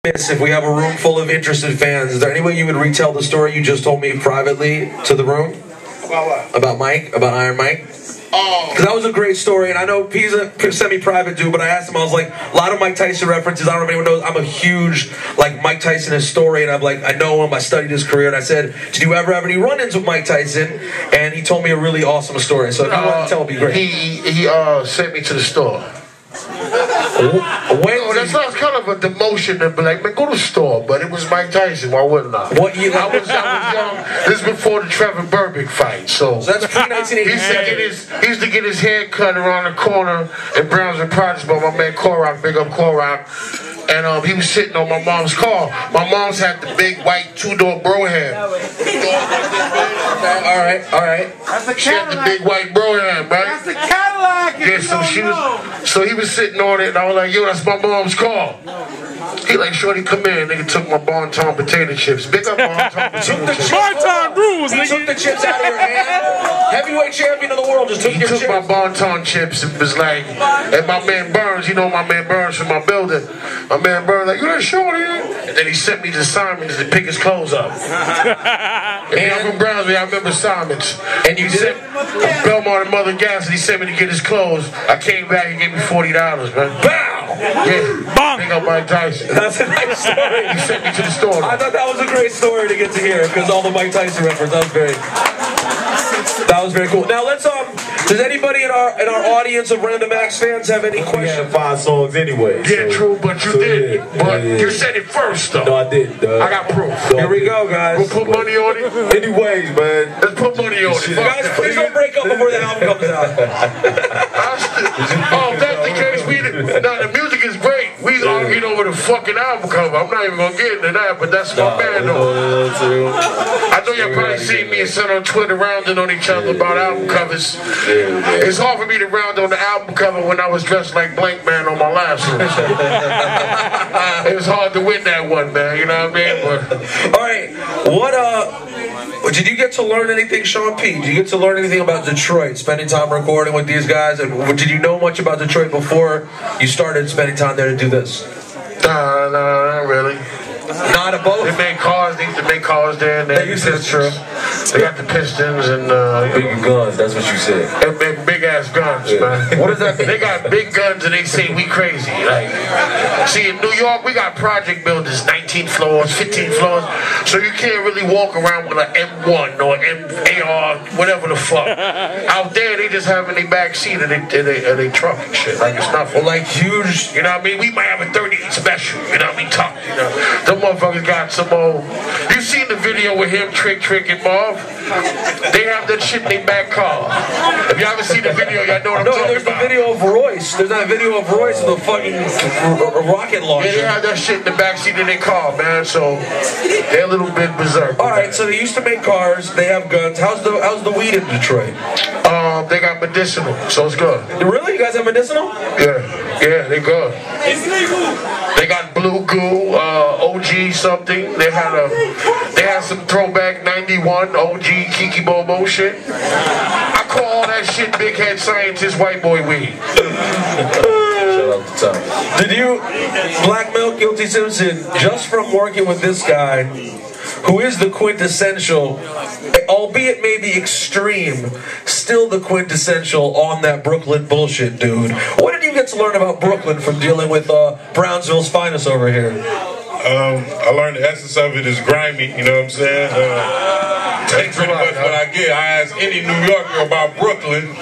If we have a room full of interested fans, is there any way you would retell the story you just told me privately to the room? About what? About Mike? About Iron Mike? Oh. Because that was a great story, and I know he's a semi-private dude, but I asked him, I was like, a lot of Mike Tyson references, I don't know if anyone knows, I'm a huge, like, Mike Tyson historian, I'm like, I know him, I studied his career, and I said, did you ever have any run-ins with Mike Tyson? And he told me a really awesome story, so if you want to tell, it'd be great. He sent me to the store. That sounds kind of a demotion to be like, man, go to the store, but it was Mike Tyson, why wouldn't I? What year? I was young. This is before the Trevor Burbick fight, so that's pre-1987. He used to get his hair cut around the corner in Brownsville Projects by my man Korak, big up Korak. And he was sitting on my mom's car. My mom's had the big white two-door Broham. Alright. She had the big white Broham, right? That's the Cadillac. Yeah, so he was sitting on it, and I was like, yo, that's my mom's car. He like, shorty, come in. Nigga took my Bon-Ton potato chips. Big up Bon-Ton potato chips. Bon-Ton rules, nigga. He took the chips out of your hand. Heavyweight champion of the world just took your chips. He took my Bon-Ton chips and was like, and my man Burns, you know my man Burns from my building. My man Burns like, you that shorty? And then he sent me to Simon's to pick his clothes up. And I'm from Brownsville, I remember Simon's. And you sent Belmont and Mother Gas, and he sent me to get his clothes. I came back, he gave me $40, man. Bow! Yeah. Big up Mike Tyson. That's a nice story. He sent me to the store. I thought that was a great story to get to hear, because all the Mike Tyson reference, that was great. That was very cool. Now let's does anybody in our audience of Random Acts fans have any questions? 5 songs anyway. Yeah, true, but you did. Yeah, but you said it first, though. No, I did. I got proof. Here we go, guys. We'll put money on it. Anyways, man. Let's put money on it. Guys, please don't break up before the album comes out. Oh, if that's the case, the music is great. We argued over the fucking album cover. I'm not even gonna get into that, but that's my band, though. I know y'all probably seen me and son on Twitter rounding on each other about album covers. It's hard for me to round on the album cover when I was dressed like Blank Man on my last one. It was hard to win that one, man. You know what I mean? But alright, did you get to learn anything, Sean P? Did you get to learn anything about Detroit, spending time recording with these guys? And did you know much about Detroit before you started spending time there to do this? No, not really. Not a boat? They make cars, they used to make cars there. And they used to, true. They got the Pistons and big guns, that's what you said. And big ass guns, man. What does that mean? They got big guns and they say we crazy. Like, see, in New York, we got project buildings, 19 floors, 15 floors. So you can't really walk around with an M1 or AR, whatever the fuck. Out there, they just have in their back seat of their truck and shit. Like it's nothing. Well, like huge. You know what I mean? We might have a 38 special. You know what I mean? Tough. You know, them motherfuckers got some old. You seen the video with him, Trick, and Marv? They have that shit in their back car. If y'all haven't seen the video, y'all know what I'm talking about. No, there's the video of Royce. There's that video of Royce with the fucking rocket launcher. Yeah, they have that shit in the backseat of their car, man. So they're a little bit berserk. All right, so they used to make cars. They have guns. How's the weed in Detroit? They got medicinal, so it's good. Really? You guys have medicinal? Yeah, they good. It's legal. They got Blue Goo, OG something. They had some throwback 91 OG Kiki Bobo shit. I call all that shit big head scientist white boy weed. Did you blackmail Guilty Simpson just from working with this guy, who is the quintessential, albeit maybe extreme, still the quintessential on that Brooklyn bullshit, dude? What did you get to learn about Brooklyn from dealing with Brownsville's finest over here? I learned the essence of it is grimy, you know what I'm saying? That's pretty much what I get. I ask any New Yorker about Brooklyn,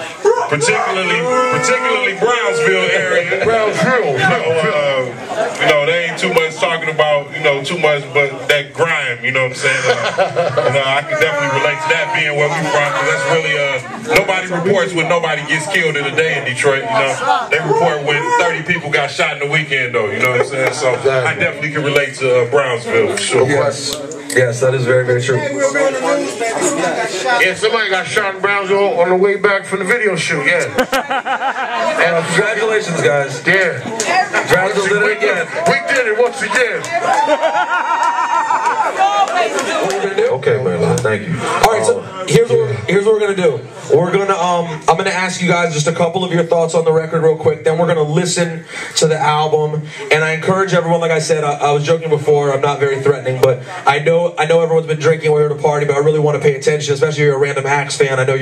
particularly Brownsville area. Brownsville. You know, they ain't too much talking about, too much, but that grime, you know what I'm saying? I can definitely relate to that being where we from, because that's really, nobody reports when nobody gets killed in a day in Detroit, you know? They report when 30 people got shot in the weekend, though, you know what I'm saying? So I definitely can relate to Brownsville, for sure. Yes, that is very, very true. Yeah, somebody got shot in Brownsville on the way back from the video shoot, yeah. And congratulations, guys. Yeah. Brownsville did it again. We did it once again. What are you going to do? Okay, man, thank you. All right, so here's here's what we're gonna do. We're gonna I'm gonna ask you guys just a couple of your thoughts on the record real quick. Then we're gonna listen to the album. And I encourage everyone, like I said, I was joking before, I'm not very threatening, but I know everyone's been drinking, we're here to party, but I really want to pay attention, especially if you're a Random Acts fan. I know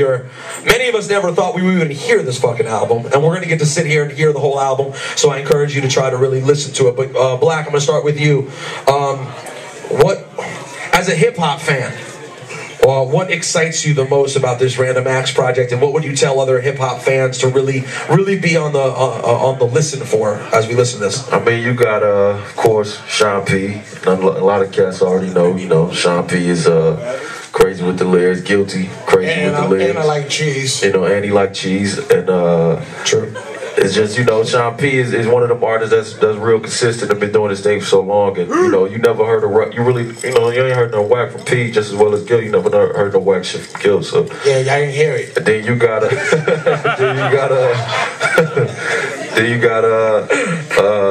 many of us never thought we would even hear this fucking album, and we're gonna get to sit here and hear the whole album. So I encourage you to try to really listen to it. But Black, I'm gonna start with you. What, as a hip hop fan, what excites you the most about this Random Acts project, and what would you tell other hip hop fans to really be on the listen for as we listen to this? I mean, you got of course Sean P. A lot of cats already know. You know, Sean P. is crazy with the lyrics, guilty, crazy with the lyrics. And I like cheese. You know, and he like cheese, and true. It's just, you know, Sean P is one of them artists that's real consistent and been doing this thing for so long, and you know, you never heard you ain't heard no whack from P just as well as Gil. You never heard no whack shit from Gil. So yeah, I didn't hear it. And then you gotta,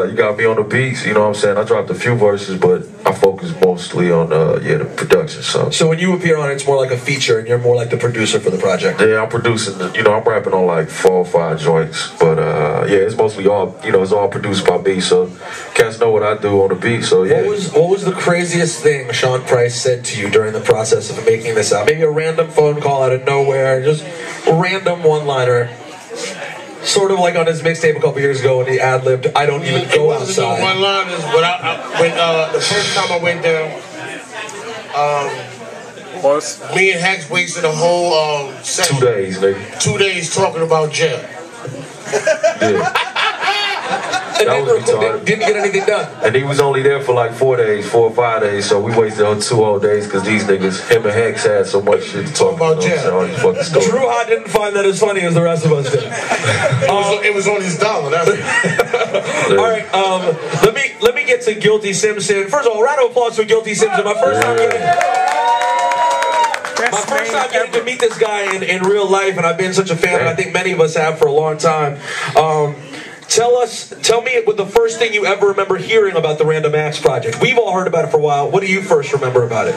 you got me on the beats. You know what I'm saying? I dropped a few verses, but I focus mostly on the production. So when you appear on it, it's more like a feature, and you're more like the producer for the project. Yeah, I'm producing. You know, I'm rapping on like 4 or 5 joints, but yeah, it's mostly all, you know, it's all produced by me. So cats know what I do on the beat. So yeah. What was the craziest thing Sean Price said to you during the process of making this out? Maybe a random phone call out of nowhere, just a random one-liner. Sort of like on his mixtape a couple years ago when he ad-libbed, "I don't even go outside." No one-liners, but when the first time I went down, me and Hex wasted a whole session. 2 days, nigga. 2 days talking about jail. Yeah. And didn't get anything done. And he was only there for like 4 or 5 days, so we wasted on 2 whole days because these niggas, him and Hex, had so much shit to talk about. All these fucking stories. Drew Hot didn't find that as funny as the rest of us did. It was on his dollar. That's it. All right, let me get to Guilty Simpson. First of all, round of applause for Guilty Simpson. My first time getting to meet this guy in real life, and I've been such a fan, and I think many of us have for a long time. Tell me the first thing you ever remember hearing about the Random Acts project. We've all heard about it for a while. What do you first remember about it?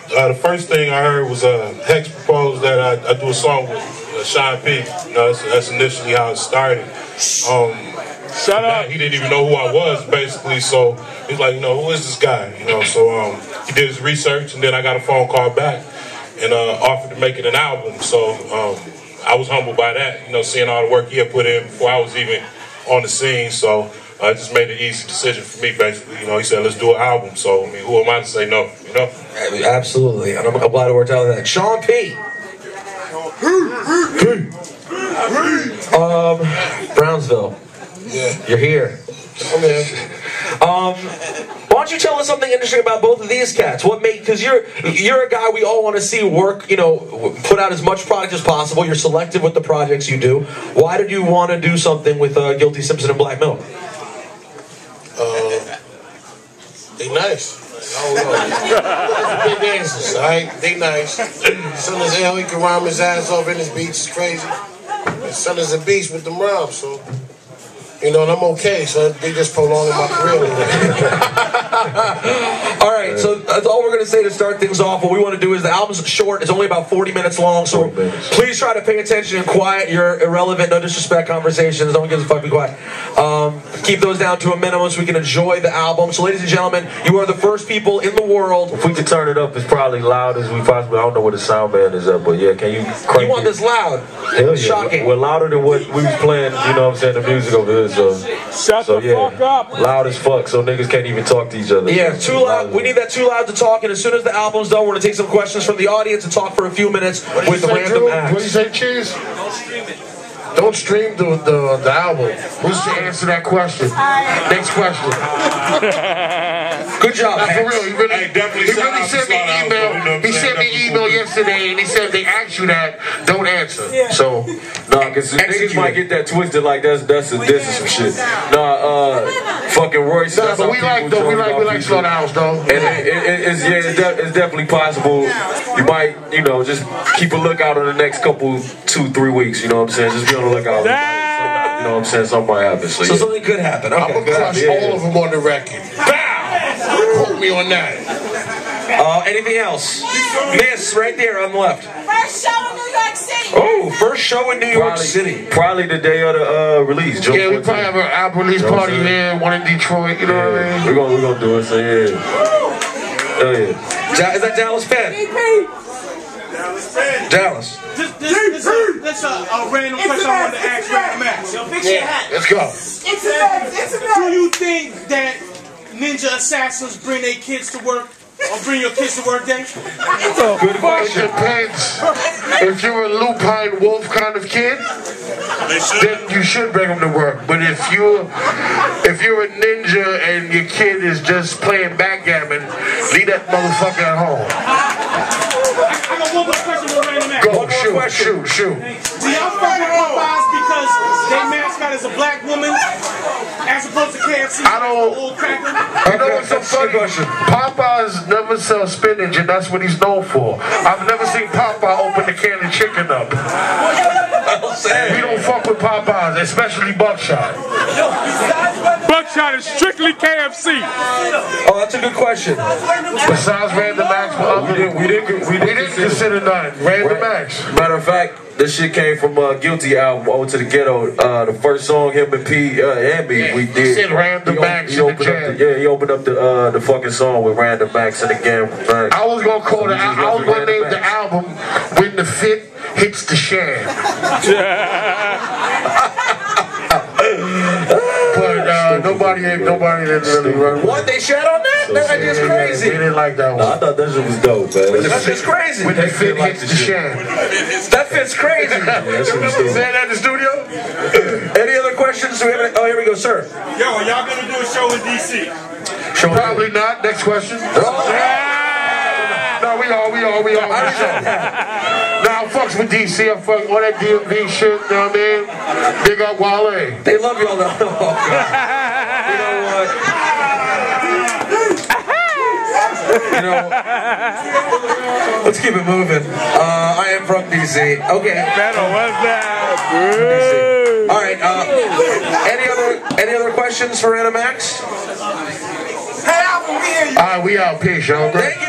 The first thing I heard was Hex proposed that I do a song with Sean P. You know, that's initially how it started. Shut up. He didn't even know who I was, basically, so he's like, you know, who is this guy? You know, so he did his research, and then I got a phone call back and offered to make it an album. So I was humbled by that, you know, seeing all the work he had put in before I was even on the scene. So it just made an easy decision for me, basically. You know, he said, let's do an album. So, I mean, who am I to say no, you know? Absolutely, and I'm glad it worked out with that. Sean P. Brownsville. Yeah. You're here. Okay. Why don't you tell us something interesting about both of these cats? Because you're a guy we all want to see work, you know, put out as much product as possible. You're selective with the projects you do. Why did you want to do something with Guilty Simpson and Black Milk? They nice. I don't know. Big dancers, alright? They nice. Son as hell, he can rhyme his ass off in his beats. It's crazy. His son is a beast with them rhymes, so. You know, and I'm okay, so they just prolonging my career. All right, so that's all we're going to say to start things off. What we want to do is the album's short. It's only about 40 minutes long, so please try to pay attention and quiet your irrelevant, no disrespect conversations. Don't give a fuck, be quiet. Keep those down to a minimum so we can enjoy the album. So ladies and gentlemen, you are the first people in the world. If we could turn it up, it's probably loud as we possibly. I don't know what the sound band is up, but yeah, can you crank You want this loud? Hell yeah. Shocking. Well, louder than what we was playing, you know what I'm saying, the music over here. So Shut the fuck up. Loud as fuck, so niggas can't even talk to each other. Yeah, too loud. We need that too loud to talk, and as soon as the album's done, we're going to take some questions from the audience and talk for a few minutes with Random Acts. What do you say, Cheese? Don't stream the album. Who's to answer that question? Next question. Good job, Not for real. He really, Hey, definitely he really sent me an email. He sent me an email yesterday, and he said they asked you that. Don't answer. So, because niggas might get that twisted like that's a diss or some shit. Fucking Royce. Nah, but we like Slaughterhouse though. And it's definitely possible. You might, you know, just keep a lookout on the next couple 2-3 weeks. You know what I'm saying? Just be on the lookout. You know what I'm saying? Something might happen. So something could happen. Okay. I'm gonna crush all of them on the record. Bow! Quote me on that. Anything else? Miss, right there on the left. First show in New York City. Oh, first show in New York City. Probably the day of the release. June 14th. We probably have an album release party here, one in Detroit. You know what I mean? We're gonna do it. So yeah. Oh yeah. Is that Dallas Penn? Dallas. This a random question I wanted to ask Random Max. Yo, fix your hat. Let's go. Do you think that ninja assassins bring their kids to work? Or bring your kids to work day? Good question. Depends. If you're a lupine wolf kind of kid, then you should bring them to work. But if you're a ninja and your kid is just playing backgammon, leave that motherfucker at home. I got one more question for Random Max. Go, shoot. Do y'all fuck with Popeyes because their mascot is a black woman as opposed to KFC? I don't. Old cracker? You know what's so funny? Popeyes never sell spinach, and that's what he's known for. I've never seen Popeye open the can of chicken up. We don't fuck with Popeyes, especially Buckshot. Buckshot is strictly KFC. Oh, that's a good question. Besides Random Max, we didn't consider none. Random Max. Matter of fact, this shit came from Guilty album, Over to the Ghetto. The first song him and P and me we did. Said Random Max he opened up he opened up the fucking song with Random Max and again. I was gonna call it. I was gonna name the album When the Fit Hits the Sham. But nobody didn't really run. What? They shat on that? That idea's crazy. They didn't like that one. I thought that shit was dope, man. That's just crazy. When the fit hits the sham. That fit's crazy. Say that in the studio? Any other questions? Oh, here we go, sir. Yo, are y'all gonna do a show in DC? Probably not. Next question. No, we all. Nah, I fucks with DC. I fuck all that DMV shit, you know what I mean? Big up Wale. They love y'all though. Oh, God. You know what? Let's keep it moving. I am from DC. Okay. All right. Any other questions for Anna Max? Alright, we out. Peace, y'all. Thank you.